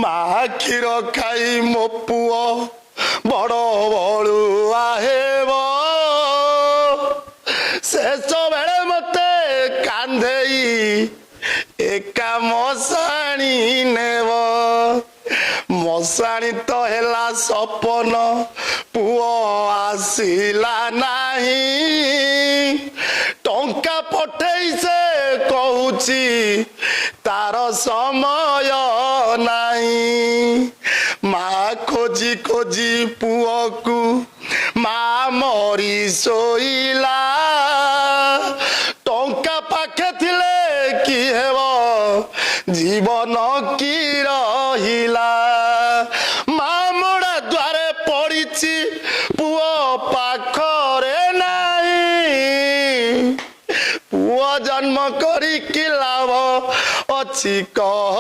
ମା କ୍ଷୀର ଖାଇ ମୋ ପୁଅ ବଡ଼ ବଳୁଆ ହେବ ଶେଷ ବେଳେ ମତେ କାନ୍ଧେଇ ଏକା ମଶାଣି ନେବ ମଶାଣି ତ ହେଲା ସପନ ପୁଅ ଆସିଲା ନାହିଁ ଟଙ୍କା ପଠେଇ ସେ କହୁଛି ତାର ସମୟ ନାହିଁ ମା ଖୋଜି ଖୋଜି ପୁଅକୁ ମା ମରି ଶୋଇଲା ଟଙ୍କା ପାଖେ ଥିଲେ କି ହେବ ଜୀବନ କି ରହିଲା ମା ମୋଡ଼ା ଦ୍ୱାରେ ପଡ଼ିଛି ପୁଅ ପାଖରେ ନାହିଁ ପୁଅ ଜନ୍ମ କରିକି ଲାଭ ଅଛି କହ